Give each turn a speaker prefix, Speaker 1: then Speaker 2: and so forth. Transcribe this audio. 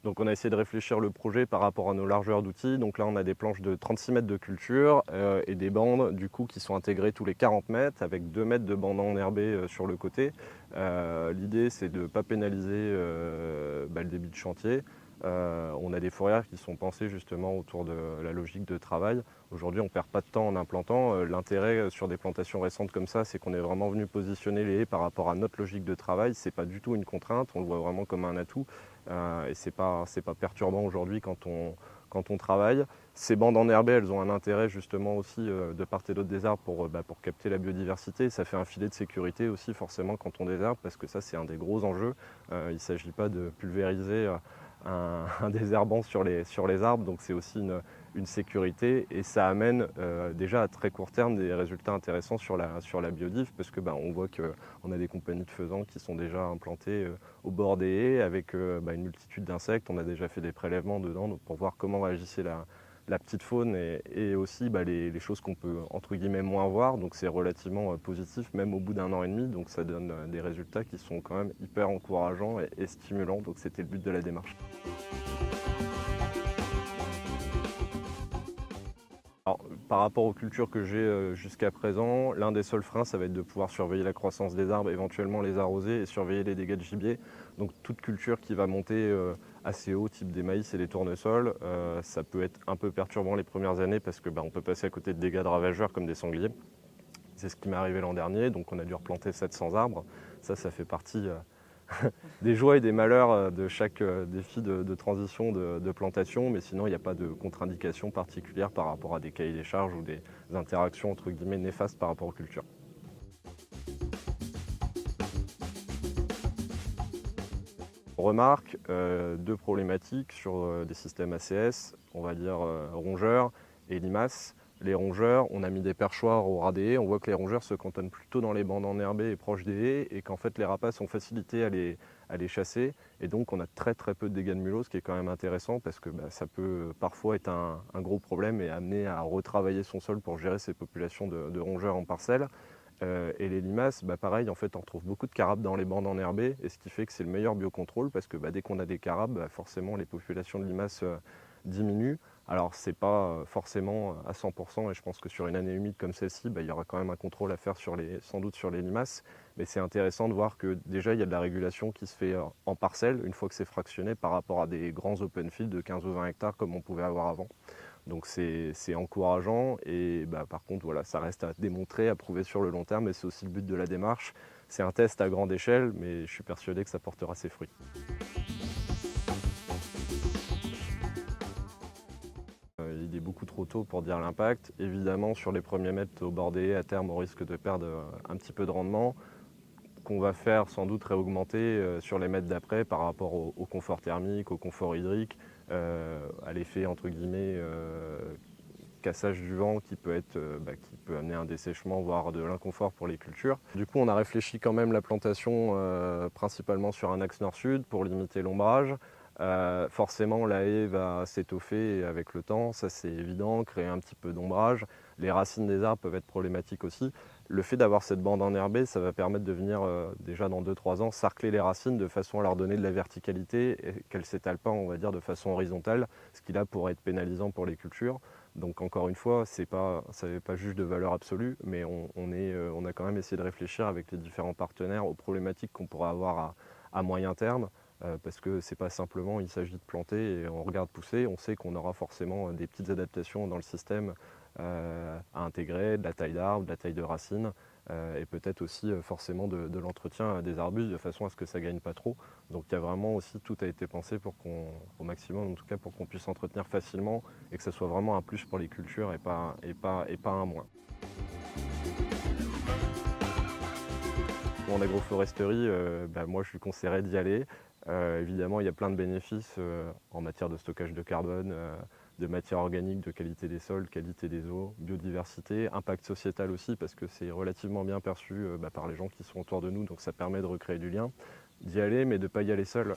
Speaker 1: Donc on a essayé de réfléchir le projet par rapport à nos largeurs d'outils. Donc là on a des planches de 36 mètres de culture et des bandes du coup qui sont intégrées tous les 40 mètres avec 2 mètres de bandes enherbées sur le côté. L'idée c'est de ne pas pénaliser le débit de chantier. On a des fourrières qui sont pensées justement autour de la logique de travail. Aujourd'hui on ne perd pas de temps en implantant. L'intérêt sur des plantations récentes comme ça, c'est qu'on est vraiment venu positionner les haies par rapport à notre logique de travail. Ce n'est pas du tout une contrainte, on le voit vraiment comme un atout. Et c'est pas perturbant aujourd'hui quand on travaille. Ces bandes enherbées, elles ont un intérêt justement aussi de part et d'autre des arbres pour capter la biodiversité. Ça fait un filet de sécurité aussi forcément quand on désherbe, parce que ça c'est un des gros enjeux. Il ne s'agit pas de pulvériser un désherbant sur les arbres, donc c'est aussi une sécurité et ça amène déjà à très court terme des résultats intéressants sur la biodive, parce que on voit qu'on a des compagnies de faisans qui sont déjà implantées au bord des haies avec une multitude d'insectes. On a déjà fait des prélèvements dedans donc pour voir comment réagissait la petite faune et aussi les choses qu'on peut entre guillemets moins voir. Donc c'est relativement positif même au bout d'un an et demi, donc ça donne des résultats qui sont quand même hyper encourageants et stimulants. Donc c'était le but de la démarche. Alors, par rapport aux cultures que j'ai jusqu'à présent, l'un des seuls freins, ça va être de pouvoir surveiller la croissance des arbres, éventuellement les arroser et surveiller les dégâts de gibier. Donc toute culture qui va monter assez haut, type des maïs et des tournesols, ça peut être un peu perturbant les premières années parce qu'on peut passer à côté de dégâts de ravageurs comme des sangliers. C'est ce qui m'est arrivé l'an dernier, donc on a dû replanter 700 arbres. Ça fait partie des joies et des malheurs de chaque défi de transition de plantation, mais sinon il n'y a pas de contre-indication particulière par rapport à des cahiers des charges ou des interactions entre guillemets néfastes par rapport aux cultures. On remarque deux problématiques sur des systèmes ACS, on va dire rongeurs et limaces. Les rongeurs, on a mis des perchoirs au ras des haies, on voit que les rongeurs se cantonnent plutôt dans les bandes enherbées et proches des haies et qu'en fait les rapaces sont facilités à les chasser et donc on a très peu de dégâts de mulot, ce qui est quand même intéressant parce que ça peut parfois être un gros problème et amener à retravailler son sol pour gérer ces populations de rongeurs en parcelle. Et les limaces, pareil, en fait, on retrouve beaucoup de carabes dans les bandes enherbées, et ce qui fait que c'est le meilleur biocontrôle, parce que dès qu'on a des carabes, forcément les populations de limaces diminuent. Alors c'est pas forcément à 100%, et je pense que sur une année humide comme celle-ci, il y aura quand même un contrôle à faire sans doute sur les limaces, mais c'est intéressant de voir que déjà il y a de la régulation qui se fait en parcelle, une fois que c'est fractionné par rapport à des grands open fields de 15 ou 20 hectares comme on pouvait avoir avant. Donc c'est encourageant et par contre voilà, ça reste à démontrer, à prouver sur le long terme et c'est aussi le but de la démarche. C'est un test à grande échelle mais je suis persuadé que ça portera ses fruits. Il est beaucoup trop tôt pour dire l'impact. Évidemment sur les premiers mètres au bord des haies, à terme on risque de perdre un petit peu de rendement qu'on va faire sans doute réaugmenter sur les mètres d'après par rapport au confort thermique, au confort hydrique, à l'effet entre guillemets cassage du vent qui peut amener un dessèchement, voire de l'inconfort pour les cultures. Du coup, on a réfléchi quand même la plantation principalement sur un axe nord-sud pour limiter l'ombrage. Forcément, la haie va s'étoffer avec le temps, ça c'est évident, créer un petit peu d'ombrage. Les racines des arbres peuvent être problématiques aussi. Le fait d'avoir cette bande enherbée, ça va permettre de venir déjà dans 2-3 ans sarcler les racines de façon à leur donner de la verticalité et qu'elles ne s'étalent pas, on va dire, de façon horizontale, ce qui là pourrait être pénalisant pour les cultures. Donc encore une fois, ça n'est pas juste de valeur absolue, mais on a quand même essayé de réfléchir avec les différents partenaires aux problématiques qu'on pourrait avoir à moyen terme, parce que c'est pas simplement il s'agit de planter et on regarde pousser, on sait qu'on aura forcément des petites adaptations dans le système à intégrer, de la taille d'arbre, de la taille de racine, et peut-être aussi forcément de l'entretien des arbustes de façon à ce que ça ne gagne pas trop. Donc il y a vraiment aussi, tout a été pensé pour au maximum en tout cas, pour qu'on puisse entretenir facilement et que ça soit vraiment un plus pour les cultures et pas un moins. En agroforesterie, moi je lui conseillerais d'y aller. Évidemment, il y a plein de bénéfices en matière de stockage de carbone, de matière organique, de qualité des sols, qualité des eaux, biodiversité, impact sociétal aussi, parce que c'est relativement bien perçu par les gens qui sont autour de nous, donc ça permet de recréer du lien. D'y aller, mais de ne pas y aller seul.